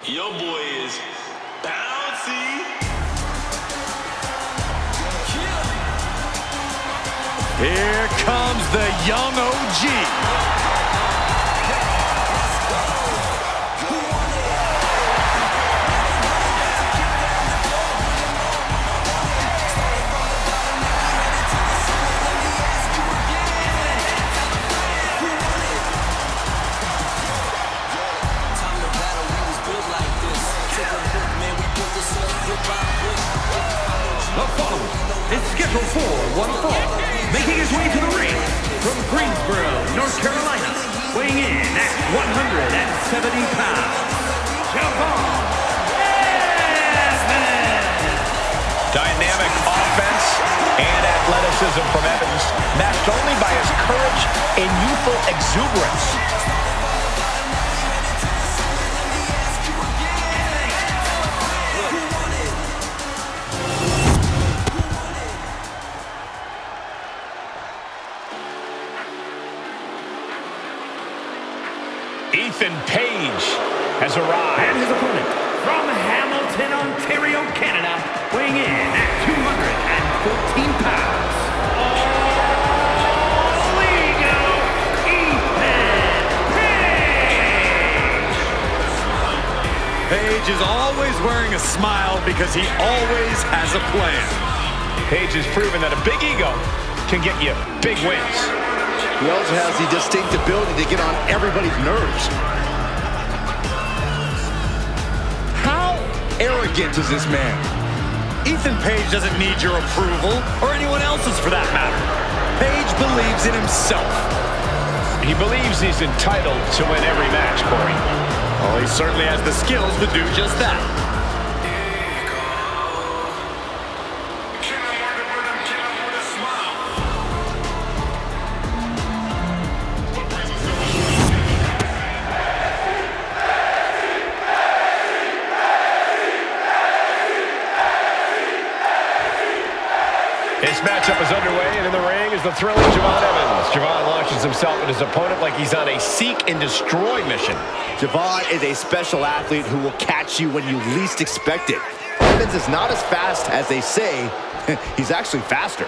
Your boy is bouncy. Here comes the young OG. The following is scheduled for one fall, making his way to the ring from Greensboro, North Carolina, weighing in at 170 pounds, Dynamic offense and athleticism from Evans, matched only by his courage and youthful exuberance. Ethan Page has arrived. And his opponent from Hamilton, Ontario, Canada, weighing in at 214 pounds. All ego, Ethan Page. Page is always wearing a smile because he always has a plan. Page has proven that a big ego can get you big wins. He also has the distinct ability to get on everybody's nerves. How arrogant is this man? Ethan Page doesn't need your approval, or anyone else's for that matter. Page believes in himself. He believes he's entitled to win every match, Corey. Well, he certainly has the skills to do just that. This matchup is underway, and in the ring is the thrilling Javon Evans. Javon launches himself at his opponent like he's on a seek and destroy mission. Javon is a special athlete who will catch you when you least expect it. Evans is not as fast as they say. He's actually faster.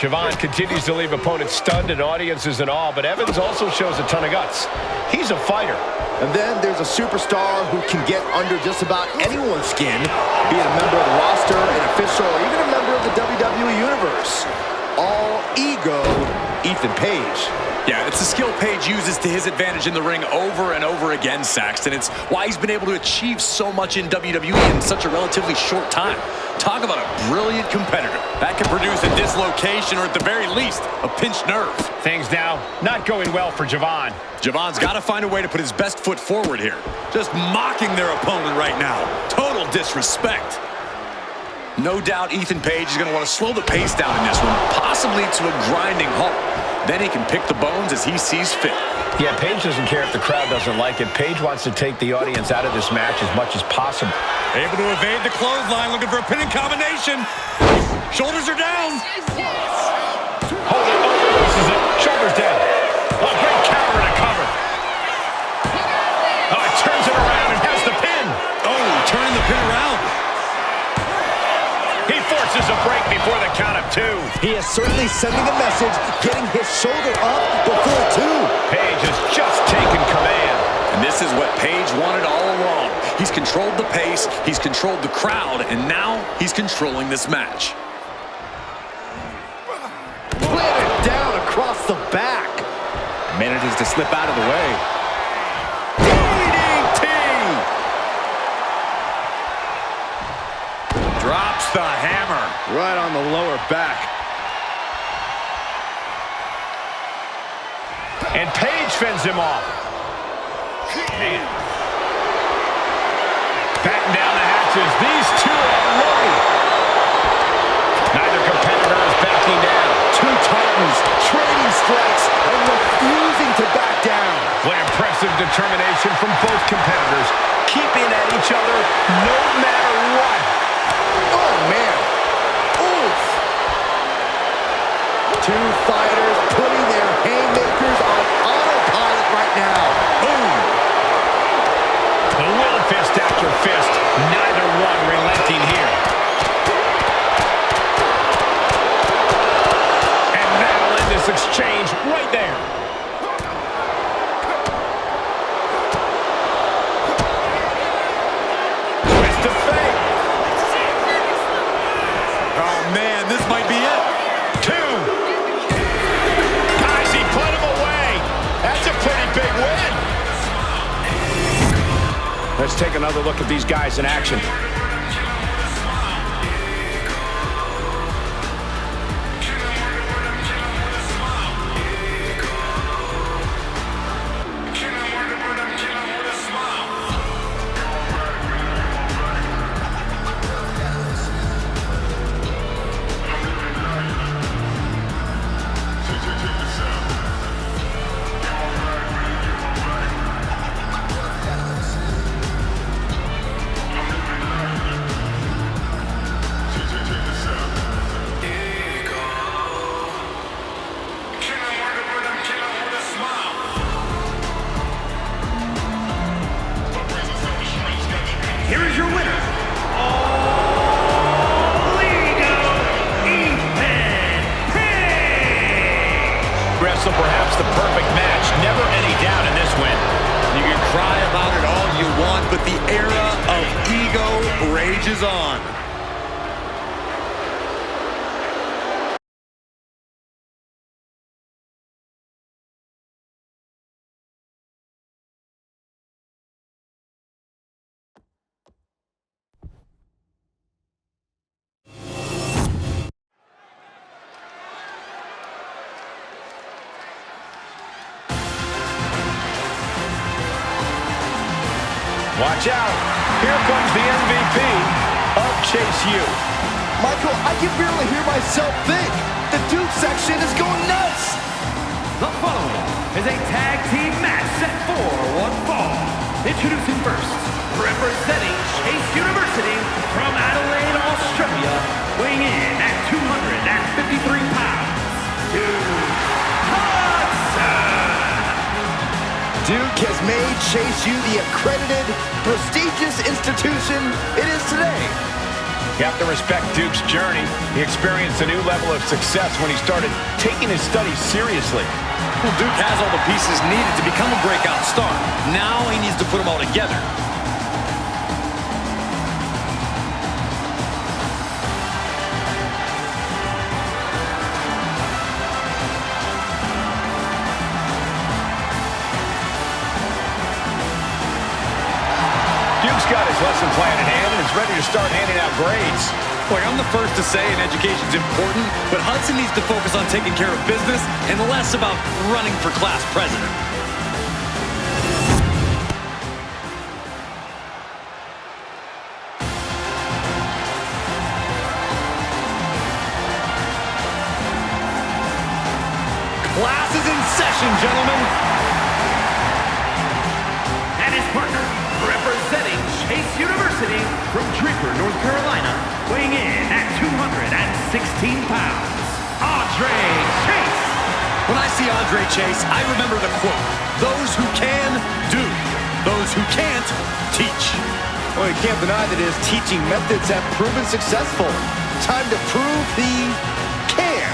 Javon continues to leave opponents stunned and audiences in awe, but Evans also shows a ton of guts. He's a fighter. And then there's a superstar who can get under just about anyone's skin, be it a member of the roster, an official, or even a member of the WWE Universe. All ego, Ethan Page. Yeah, it's a skill Page uses to his advantage in the ring over and over again, Saxton. It's why he's been able to achieve so much in WWE in such a relatively short time. Talk about a brilliant competitor. That can produce a dislocation or at the very least, a pinched nerve. Things now not going well for Javon. Javon's got to find a way to put his best foot forward here. Just mocking their opponent right now. Total disrespect. No doubt Ethan Page is going to want to slow the pace down in this one, possibly to a grinding halt. Then he can pick the bones as he sees fit. Yeah, Page doesn't care if the crowd doesn't like it. Page wants to take the audience out of this match as much as possible. Able to evade the clothesline, looking for a pinning combination. Shoulders are down. Hold it, this is it. Shoulders down. Oh, great counter and a cover. Oh, it turns it around and has the pin. Oh, turning the pin around. He forces a break before the count of two. He is certainly sending a message, getting his shoulder up before two. Page has just taken command. And this is what Page wanted all along. He's controlled the pace, he's controlled the crowd, and now he's controlling this match. Planted down across the back. Manages to slip out of the way. DDT! Drops the hammer. Right on the lower back. And Page fends him off. Man. Batten down the hatches. These two are loaded. Neither competitor is backing down. Two titans trading strikes and refusing to back down. What impressive determination from both competitors, keeping at each other no matter what. Oh, man. Oof. Two fighters putting their haymakers on autopilot right now. Boom. The will fist stature fist. Neither one relenting here. And that'll end this exchange right there. Twist of fate. Oh, man, this might be it. 2. Guys, he put him away. That's a pretty big win. Let's take another look at these guys in action. Here is your winner, All Ego, Ethan Page. Wrestle perhaps the perfect match. Never any doubt in this win. You can cry about it all you want, but the era of ego rages on. Watch out. Here comes the MVP of Chase U. Michael, I can barely hear myself think. The Duke section is going nuts. The following is a tag team match set for one fall. Introducing first, representing Chase University from Adelaide, Australia, weighing in at 253 pounds, Duke Hudson. Duke has made Chase U the accredited, prestigious institution it is today. You have to respect Duke's journey. He experienced a new level of success when he started taking his studies seriously. Well, Duke has all the pieces needed to become a breakout star. Now he needs to put them all together. Duke's got his lesson plan in hand and is ready to start handing out grades. Look, I'm the first to say an education's important, but Hudson needs to focus on taking care of business and less about running for class president. Class is in session, gentlemen. And his partner, representing Chase University from Draper, North Carolina, weighing in at 216 pounds, Andre Chase. When I see Andre Chase, I remember the quote, "Those who can, do. Those who can't, teach." Well, you can't deny that his teaching methods have proven successful. Time to prove he can.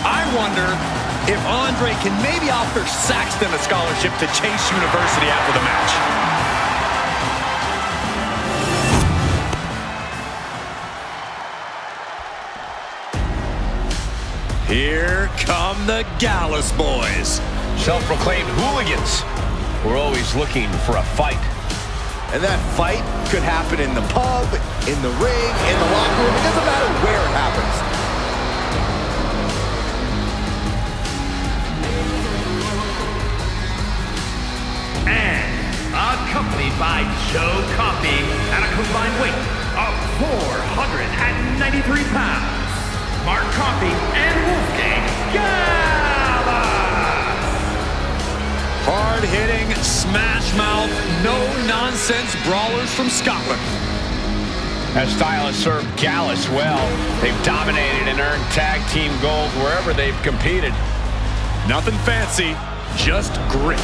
I wonder if Andre can maybe offer Saxton a scholarship to Chase University after the match. Here come the Gallus boys. Self-proclaimed hooligans. We're always looking for a fight. And that fight could happen in the pub, in the ring, in the locker room. It doesn't matter where it happens. And accompanied by Joe Coffey at a combined weight of 493 pounds, Mark Coffey and Wolfgang Gallus. Hard Hard-hitting, smash-mouth, no-nonsense brawlers from Scotland. That style has served Gallus well. They've dominated and earned tag team gold wherever they've competed. Nothing fancy, just grit.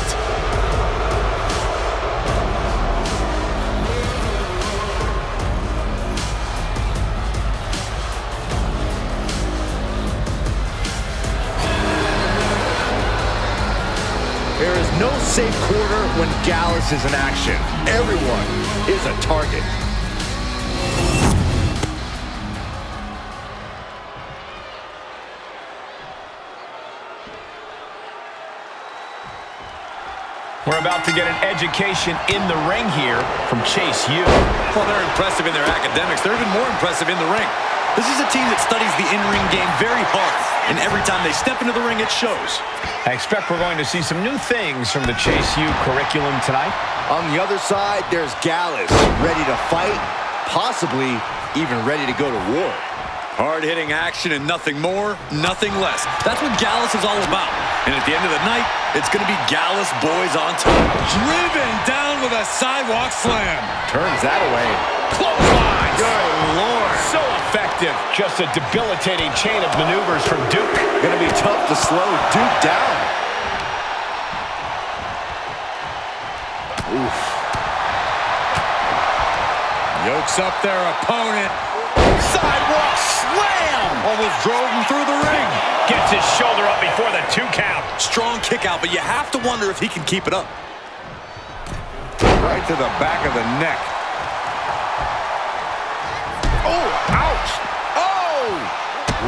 There is no safe corner when Gallus is in action. Everyone is a target. We're about to get an education in the ring here from Chase U. Well, they're impressive in their academics. They're even more impressive in the ring. This is a team that studies the in-ring game very hard, and every time they step into the ring, it shows. I expect we're going to see some new things from the Chase U curriculum tonight. On the other side, there's Gallus, ready to fight, possibly even ready to go to war. Hard-hitting action and nothing more, nothing less. That's what Gallus is all about. And at the end of the night, it's going to be Gallus boys on top. Driven down with a sidewalk slam. Turns that away. Clothesline. Good Lord. So effective. Just a debilitating chain of maneuvers from Duke. Gonna be tough to slow Duke down. Oof. Yokes up their opponent. Sidewalk slam. Almost drove him through the ring. Gets his shoulder up before the 2 count. Strong kick out, but you have to wonder if he can keep it up. Right to the back of the neck. Oh, ouch. Oh!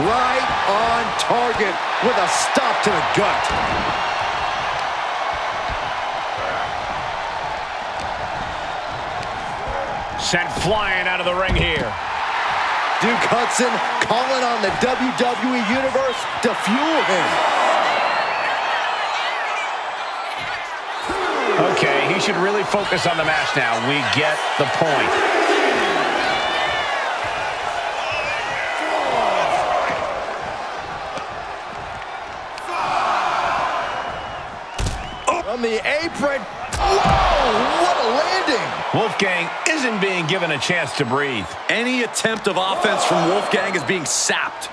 Right on target with a stop to the gut. Sent flying out of the ring here. Duke Hudson calling on the WWE Universe to fuel him. Okay, he should really focus on the match now. We get the point. On the apron. Whoa, what a landing. Wolfgang isn't being given a chance to breathe. Any attempt of offense from Wolfgang is being sapped.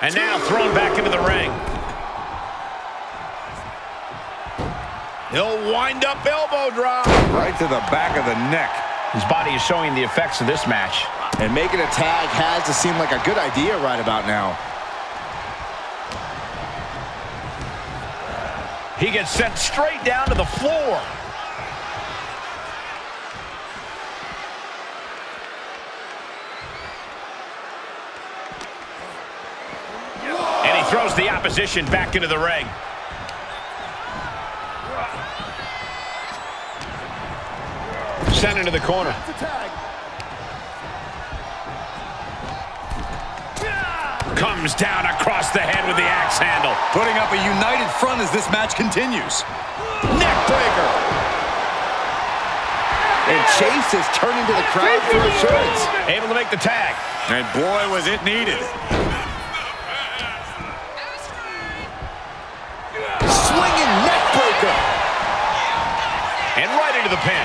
And now thrown back into the ring. He'll wind up elbow drop. Right to the back of the neck. His body is showing the effects of this match. And making a tag has to seem like a good idea right about now. He gets sent straight down to the floor. And he throws the opposition back into the ring. Sent into the corner. Comes down across the head with the axe handle. Putting up a united front as this match continues. Neckbreaker. And Chase is turning to the crowd for assurance. Able to make the tag. And boy, was it needed. Swinging neckbreaker. And right into the pin.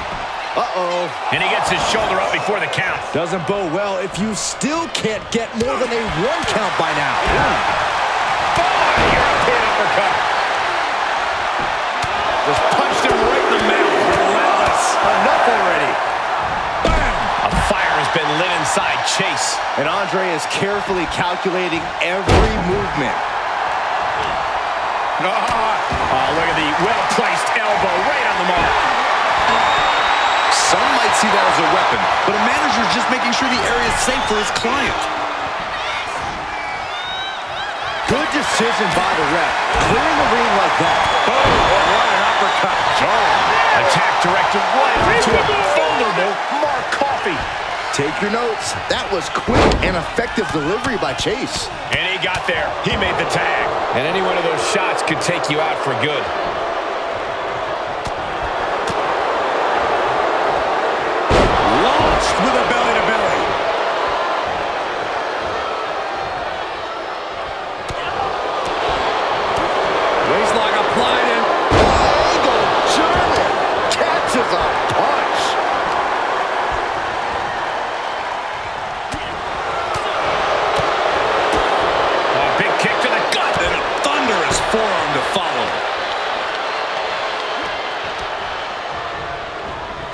Uh-oh. And he gets his shoulder up before the count. Doesn't bode well if you still can't get more than a 1 count by now. European uppercut. Just punched him right in the mouth. Relentless. Enough already. Bam! A fire has been lit inside Chase. And Andre is carefully calculating every movement. Oh, look at the well-placed elbow right on the mark. Some might see that as a weapon, but a manager's just making sure the area is safe for his client. Good decision by the ref. Clearing the ring like that. Oh, what an uppercut. Attack directed right into a vulnerable Mark Coffey. Take your notes. That was quick and effective delivery by Chase. And he got there. He made the tag. And any one of those shots could take you out for good. Launched with a belly-to-belly. Waistlock applied and...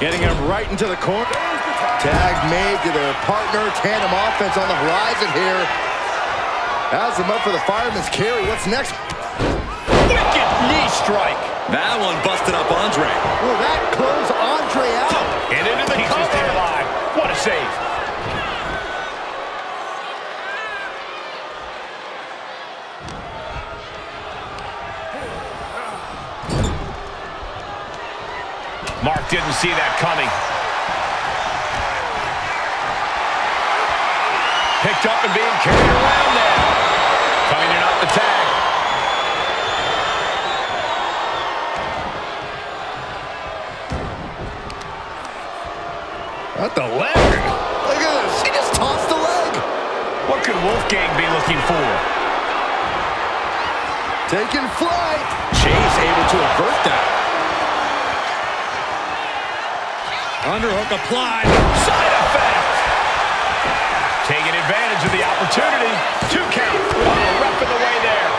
Getting him right into the corner. Tag made to their partner. Tandem offense on the horizon here. Has him up for the fireman's carry. What's next? Wicked knee strike. That one busted up Andre. Will that close Andre out? And into the cover. Alive. What a save. Mark didn't see that coming. Picked up and being carried around there. Coming in off the tag. At the leg. Look at this. He just tossed the leg. What could Wolfgang be looking for? Taking flight. Chase able to avert that. Underhook applied. Side effect. Taking advantage of the opportunity. 2 count. Oh, ref in the way there.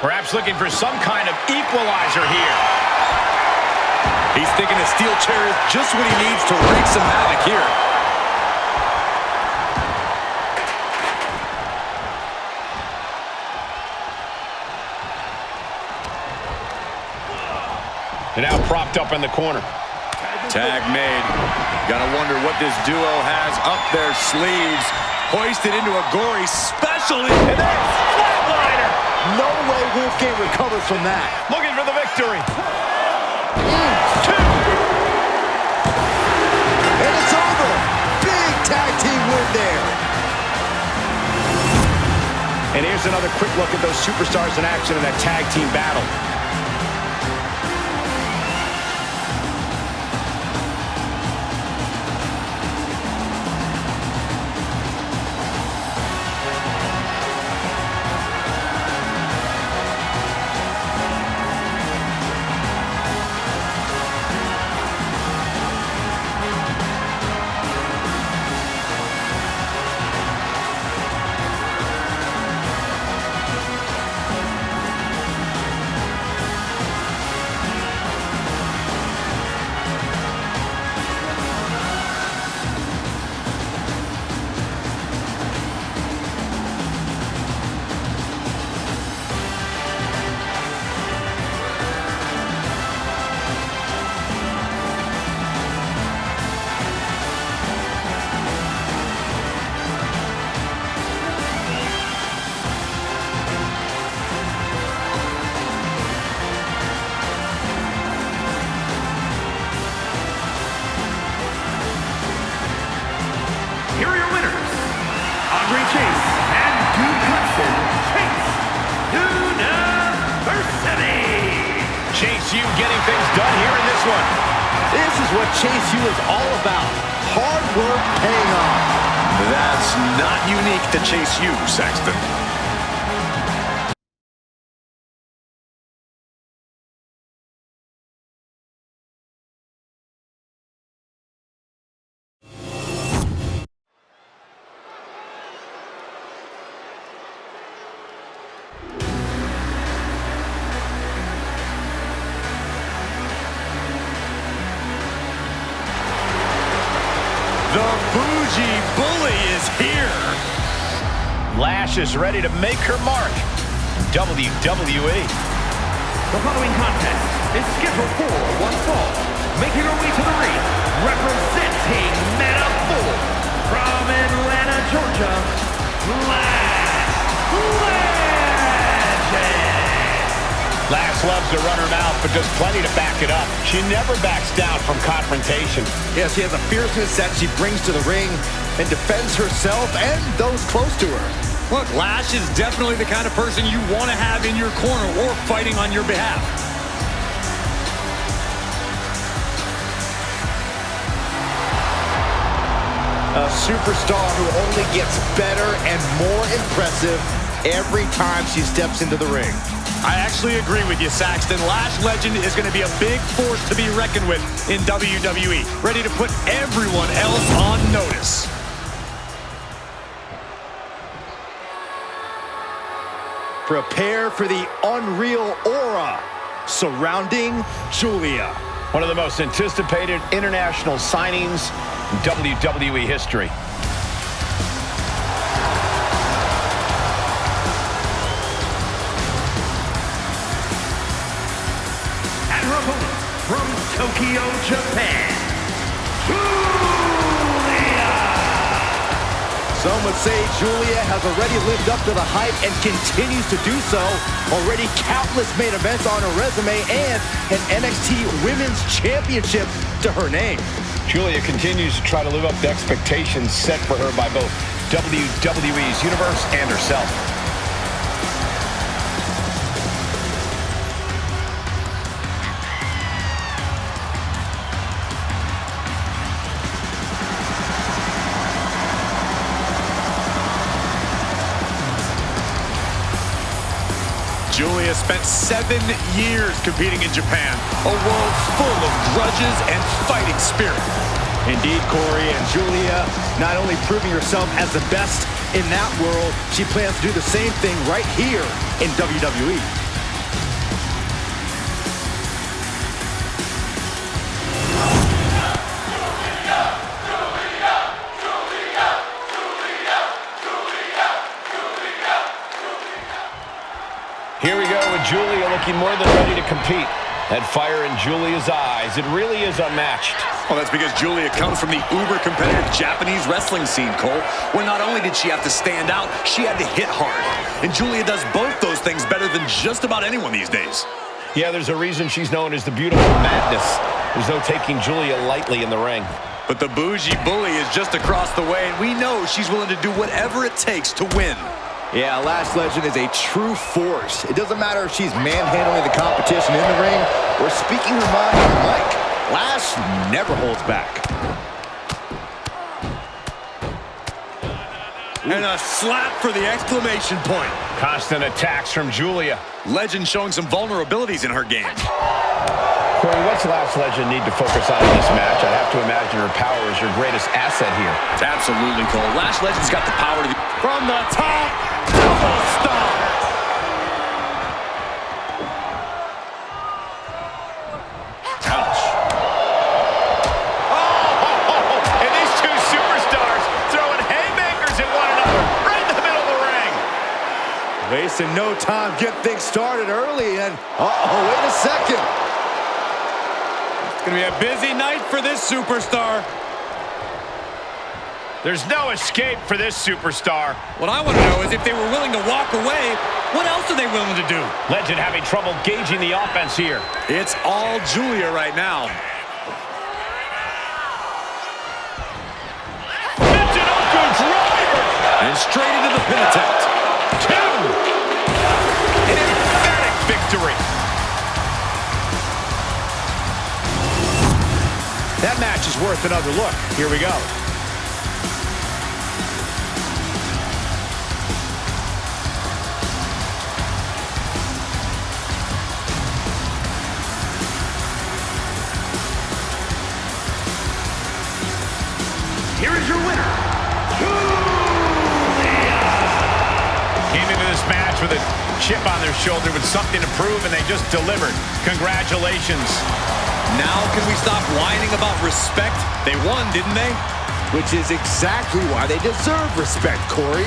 Perhaps looking for some kind of equalizer here. He's thinking a steel chair is just what he needs to wreak some havoc here. And now propped up in the corner. Tag made. Gotta wonder what this duo has up their sleeves. Hoisted into a gory special. And then flatliner. No way Wolfgang recovers from that. Looking for the victory. 2. And it's over. Big tag team win there. And here's another quick look at those superstars in action in that tag team battle. Chase U getting things done here in this one. This is what Chase U is all about. Hard work paying off. That's not unique to Chase U, Saxton. The Bougie Bully is here. Lash is ready to make her mark. WWE. The following contest is scheduled for one fall. Making her way to the ring, representing Meta Bull from Atlanta, Georgia, Lash loves to run her mouth, but does plenty to back it up. She never backs down from confrontation. Yeah, she has a fierceness that she brings to the ring and defends herself and those close to her. Look, Lash is definitely the kind of person you want to have in your corner or fighting on your behalf. A superstar who only gets better and more impressive every time she steps into the ring. I actually agree with you, Saxton. Lash Legend is going to be a big force to be reckoned with in WWE. Ready to put everyone else on notice. Prepare for the unreal aura surrounding Giulia. One of the most anticipated international signings in WWE history. And her opponent from Tokyo, Japan, Some would say Giulia has already lived up to the hype and continues to do so. Already countless main events on her resume and an NXT Women's Championship to her name. Giulia continues to try to live up to expectations set for her by both WWE's Universe and herself. Giulia spent 7 years competing in Japan, a world full of grudges and fighting spirit. Indeed, Corey, and Giulia not only proving herself as the best in that world, she plans to do the same thing right here in WWE. Here we go with Giulia looking more than ready to compete. That fire in Giulia's eyes, it really is unmatched. Well, that's because Giulia comes from the uber-competitive Japanese wrestling scene, Cole, where not only did she have to stand out, she had to hit hard. And Giulia does both those things better than just about anyone these days. Yeah, there's a reason she's known as the beautiful madness. There's no taking Giulia lightly in the ring. But the bougie bully is just across the way, and we know she's willing to do whatever it takes to win. Yeah, Lash Legend is a true force. It doesn't matter if she's manhandling the competition in the ring or speaking her mind on the mic. Lash never holds back. And a slap for the exclamation point. Constant attacks from Giulia. Legend showing some vulnerabilities in her game. Corey, what's Lash Legend need to focus on in this match? I'd have to imagine her power is her greatest asset here. Absolutely, Cole. Lash Legend's got the power to... From the top, double stomp. Ouch. Oh, and these two superstars throwing haymakers at one another right in the middle of the ring. Wasting no time, get things started early, and wait a second. It's gonna be a busy night for this superstar. There's no escape for this superstar. What I want to know is if they were willing to walk away, what else are they willing to do? Legend having trouble gauging the offense here. It's all Giulia right now. And straight into the pin attempt. 2. An emphatic victory. That match is worth another look. Here we go. here is your winner, Giulia. Came into this match with a chip on their shoulder with something to prove, and they just delivered. Congratulations. Now can we stop whining about respect? They won, didn't they? Which is exactly why they deserve respect, Corey.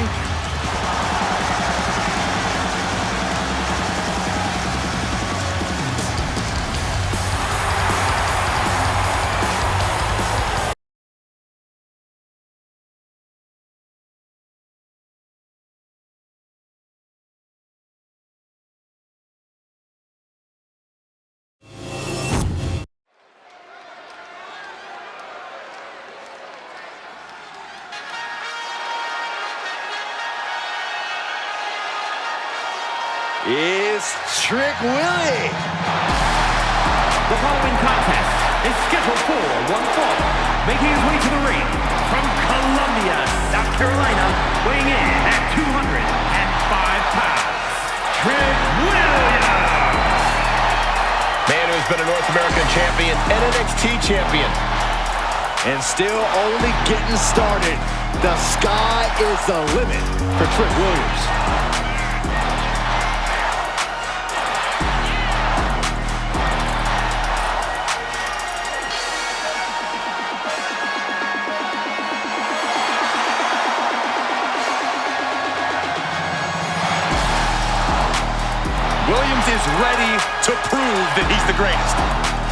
Is Trick Willie. The following contest is scheduled for one fall. Making his way to the ring from Columbia, South Carolina, weighing in at 205 pounds, Trick Williams. Man who's been a North American champion and NXT champion. And still only getting started. The sky is the limit for Trick Williams. to prove that he's the greatest.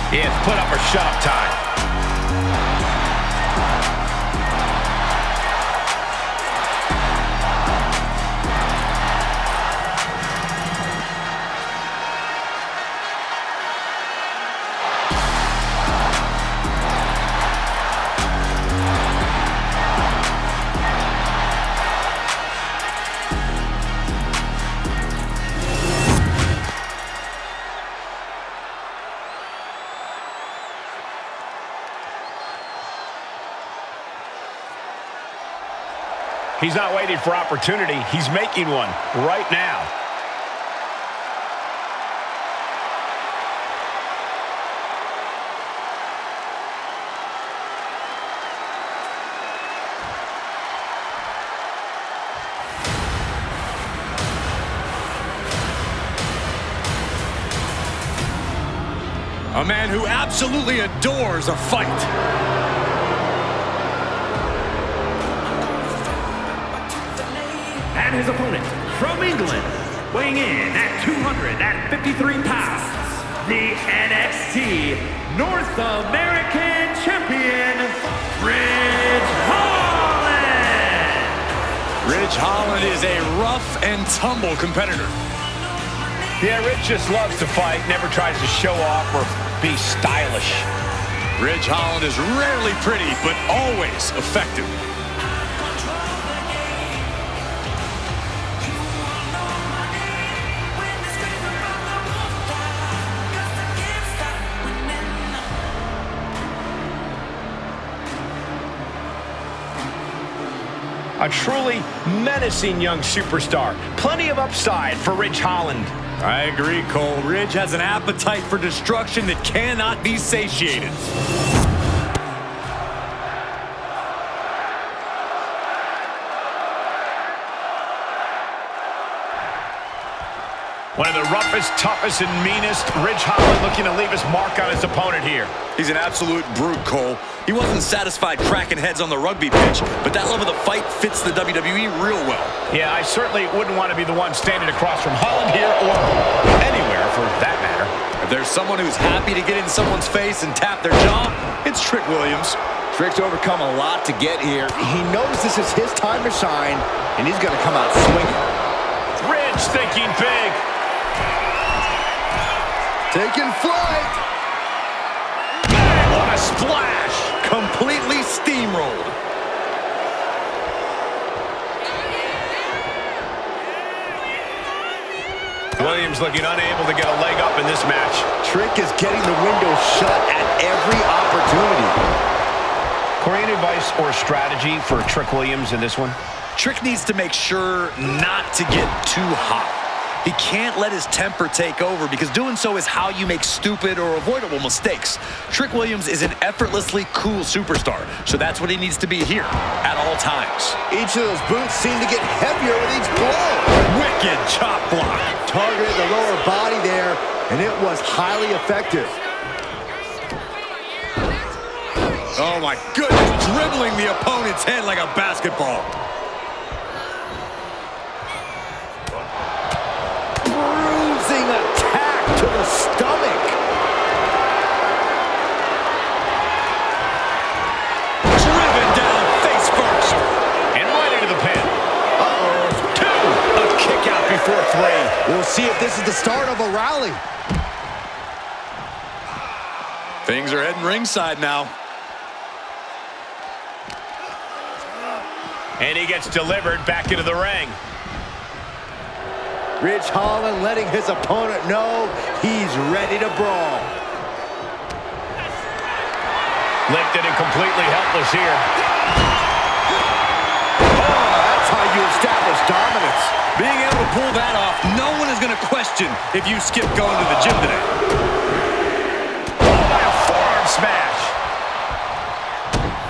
It's put up or shut up time. He's not waiting for opportunity. He's making one right now. A man who absolutely adores a fight. And his opponent from England, weighing in at 253 pounds, the NXT North American Champion, Ridge Holland. Ridge Holland is a rough and tumble competitor. Yeah, Ridge just loves to fight, never tries to show off or be stylish. Ridge Holland is rarely pretty, but always effective. A truly menacing young superstar. Plenty of upside for Ridge Holland. I agree, Cole. Ridge has an appetite for destruction that cannot be satiated. One of the roughest, toughest, and meanest. Ridge Holland looking to leave his mark on his opponent here. He's an absolute brute, Cole. He wasn't satisfied cracking heads on the rugby pitch, but that love of the fight fits the WWE real well. Yeah, I certainly wouldn't want to be the one standing across from Holland here or anywhere for that matter. If there's someone who's happy to get in someone's face and tap their jaw, it's Trick Williams. Trick's overcome a lot to get here. He knows this is his time to shine, and he's going to come out swinging. Ridge thinking big. Taking flight. Man, what a splash! Completely steamrolled. Williams looking unable to get a leg up in this match. Trick is getting the window shut at every opportunity. Corey, any advice or strategy for Trick Williams in this one? Trick needs to make sure not to get too hot. He can't let his temper take over because doing so is how you make stupid or avoidable mistakes. Trick Williams is an effortlessly cool superstar, so that's what he needs to be here at all times. Each of those boots seem to get heavier with each blow. Wicked chop block. Targeted the lower body there, and it was highly effective. Oh my goodness, dribbling the opponent's head like a basketball. Bruising attack to the stomach. Driven down face first. And right into the pin. Uh-oh. 2. A kick out before 3. We'll see if this is the start of a rally. Things are heading ringside now. And he gets delivered back into the ring. Ridge Holland letting his opponent know he's ready to brawl. Lifted and completely helpless here. Oh, that's how you establish dominance. Being able to pull that off, no one is going to question if you skip going to the gym today. Oh, by a forearm smash.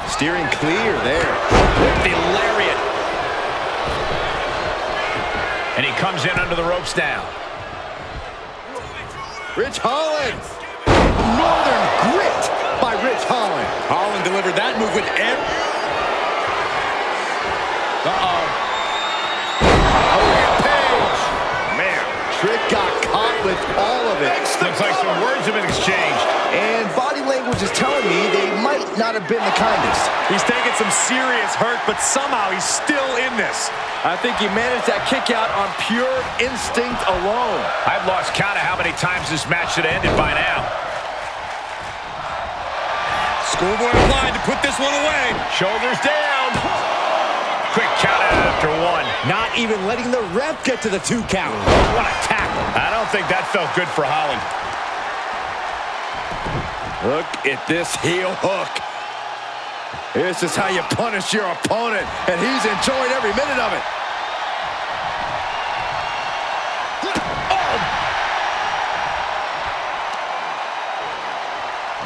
Steering clear there. With the lariat. And he comes in under the ropes now. Ridge Holland. Northern grit by Ridge Holland. Holland delivered that move with Oh, rampage. Man, Trick got caught with all of it. Looks Blows have been exchanged. And body language is telling me they might not have been the kindest. He's taking some serious hurt, but somehow he's still in this. I think he managed that kick out on pure instinct alone. I've lost count of how many times this match should have ended by now. Schoolboy applied to put this one away. Shoulders down. Quick count out after one. Not even letting the ref get to the 2 count. What a tackle. I don't think that felt good for Holland. Look at this heel hook. This is how you punish your opponent, and he's enjoyed every minute of it.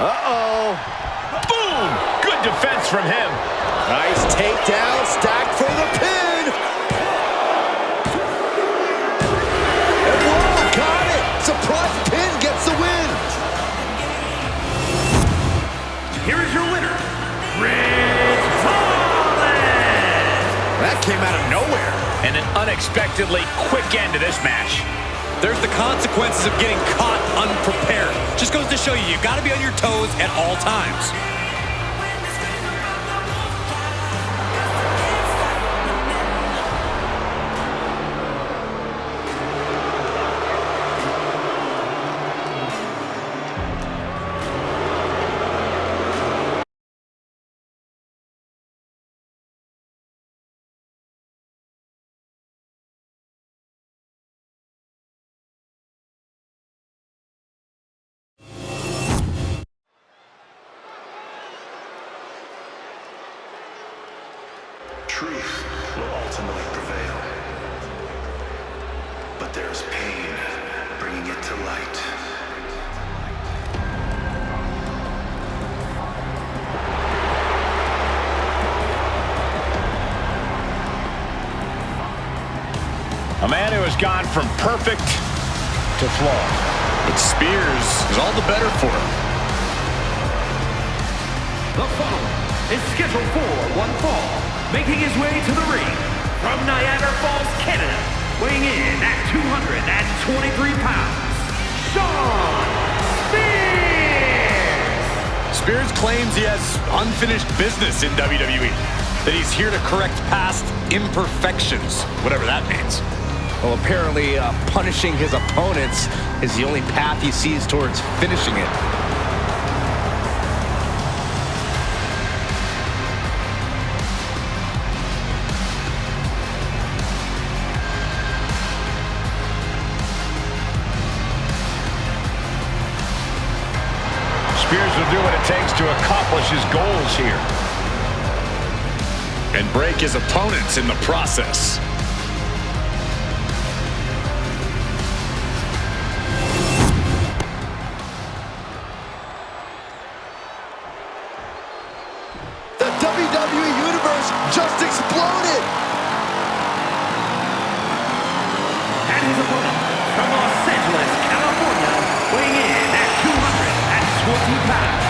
Uh-oh. Boom! Good defense from him. Nice takedown, stacked for the pin. And whoa, got it. Surprise pin gets the win. Here is your winner, Holland. That came out of nowhere. And an unexpectedly quick end to this match. There's the consequences of getting caught unprepared. Just goes to show you, you've got to be on your toes at all times. Truth will ultimately prevail. But there's pain bringing it to light. A man who has gone from perfect to flawed. But Spears is all the better for him. The following is scheduled for one fall, making his way to the ring from Niagara Falls, Canada, weighing in at 223 pounds, Shawn Spears! Spears claims he has unfinished business in WWE, that he's here to correct past imperfections, whatever that means. Well, apparently punishing his opponents is the only path he sees towards finishing it. Spears will do what it takes to accomplish his goals here. And break his opponents in the process. The WWE Universe just exploded! And his opponent from Los Angeles, California, weighing in at 220 pounds,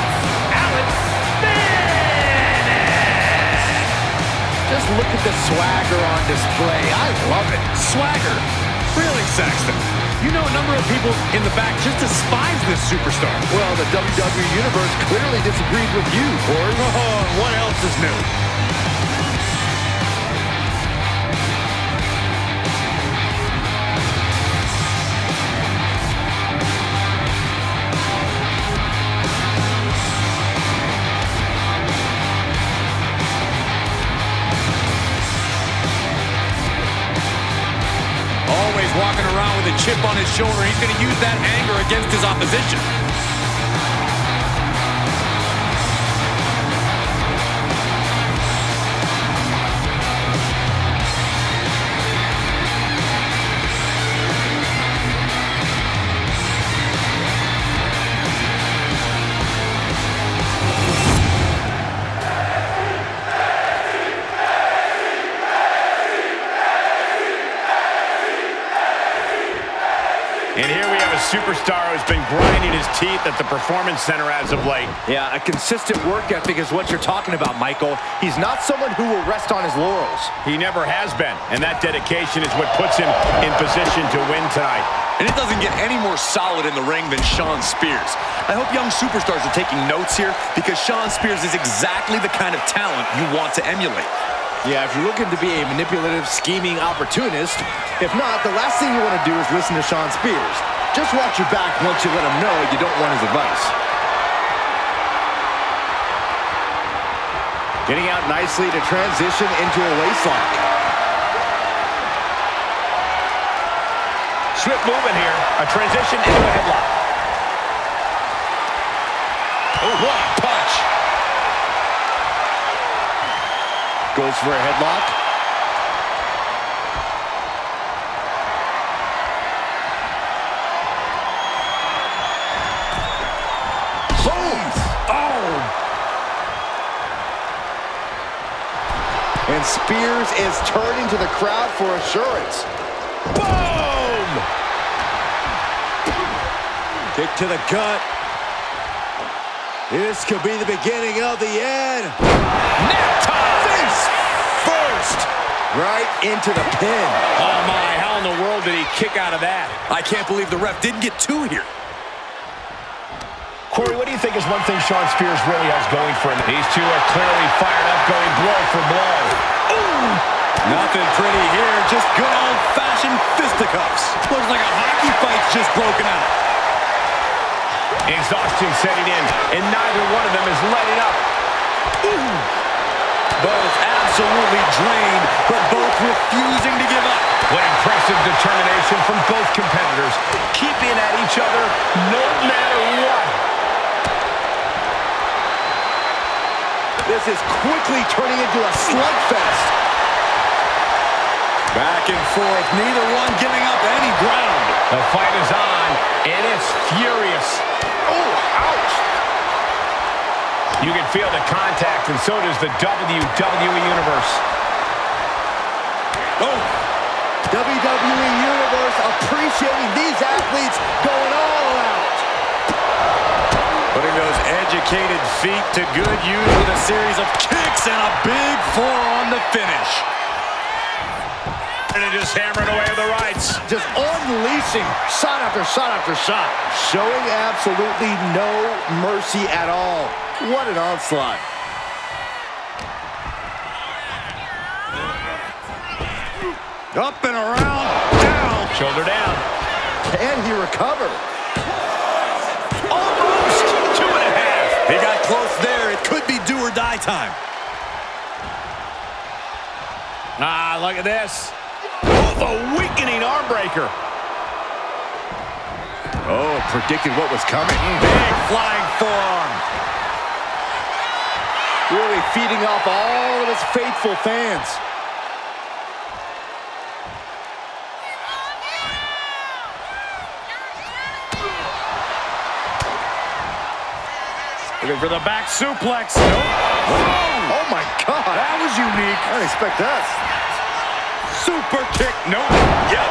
Alex Bennett! Just look at the swagger on display. I love it. Swagger. Really, Saxton? You know a number of people in the back just despise this superstar. Well, the WWE Universe clearly disagrees with you, Corey. Oh, what else is new? Always walking around with a chip on his shoulder. He's going to use that anger against his opposition. And here we have a superstar who's been grinding his teeth at the Performance Center as of late. Yeah, a consistent work ethic is what you're talking about, Michael. He's not someone who will rest on his laurels. He never has been, and that dedication is what puts him in position to win tonight. And it doesn't get any more solid in the ring than Shawn Spears. I hope young superstars are taking notes here, because Shawn Spears is exactly the kind of talent you want to emulate. Yeah, if you're looking to be a manipulative, scheming opportunist, if not, the last thing you want to do is listen to Shawn Spears. Just watch your back once you let him know you don't want his advice. Getting out nicely to transition into a waistlock. Swift movement here. A transition into a headlock. Oh, what a punch. Goes for a headlock. Boom! Oh! And Spears is turning to the crowd for assurance. Boom! Kick to the gut. This could be the beginning of the end. Neck tie! Face first. Right into the pin. Oh my, how in the world did he kick out of that? I can't believe the ref didn't get two here. Corey, what do you think is one thing Shawn Spears really has going for him? These two are clearly fired up, going blow for blow. Ooh! Nothing pretty here, just good old-fashioned fisticuffs. Looks like a hockey fight's just broken out. Exhaustion setting in, and neither one of them is letting up. Ooh! Both absolutely drained, but both refusing to give up. What impressive determination from both competitors, keeping at each other no matter what. This is quickly turning into a slugfest. Back and forth, neither one giving up any ground. The fight is on, and it's furious. Oh, ouch. You can feel the contact, and so does the WWE Universe. Oh! WWE Universe appreciating these athletes going all out. Putting those educated feet to good use with a series of kicks and a big forearm to finish. And just hammering away with the rights. Just unleashing shot after shot after shot. Showing absolutely no mercy at all. What an onslaught. Up and around, down. Shoulder down. Can he recover? Almost 2.5. He got close there. It could be do or die time. Ah, look at this. Oh, the weakening arm breaker. Oh, predicted what was coming. Big flying forearm. Really feeding off all of his faithful fans. Looking for the back suplex. Oh my God. That was unique. I didn't expect that. Super kick. Nope. Yep.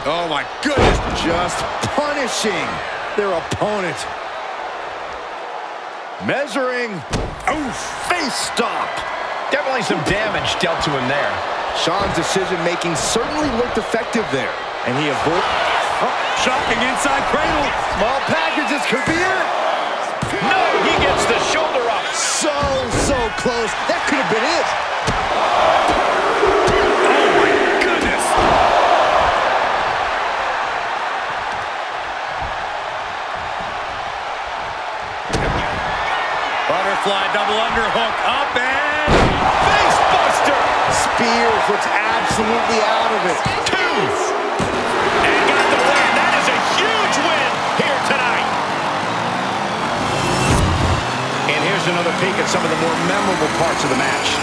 Oh my goodness. Just punishing their opponent. Measuring. Oh, face stop. Definitely some damage dealt to him there. Shawn's decision-making certainly looked effective there. And he avoided. Oh, shocking inside cradle. Small packages could be it. No, he gets the shoulder up. So close. That could have been it. Oh my goodness. Butterfly double underhook up and face buster. Spears looks absolutely out of it. 2. And got the win. That is a huge win here tonight. And here's another peek at some of the more memorable parts of the match.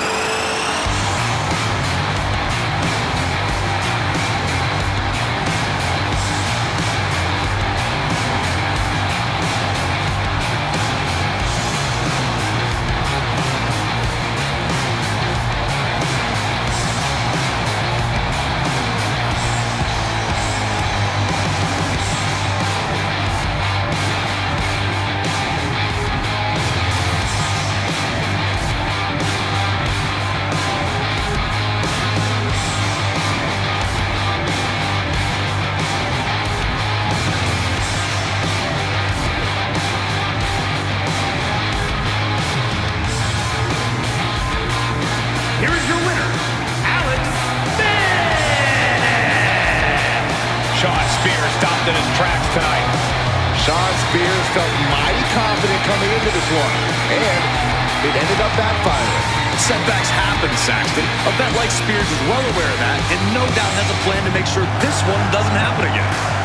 his tracks tonight. Shawn Spears felt mighty confident coming into this one, and it ended up backfiring. Setbacks happen, Saxton. A vet like Spears is well aware of that, and no doubt has a plan to make sure this one doesn't happen again.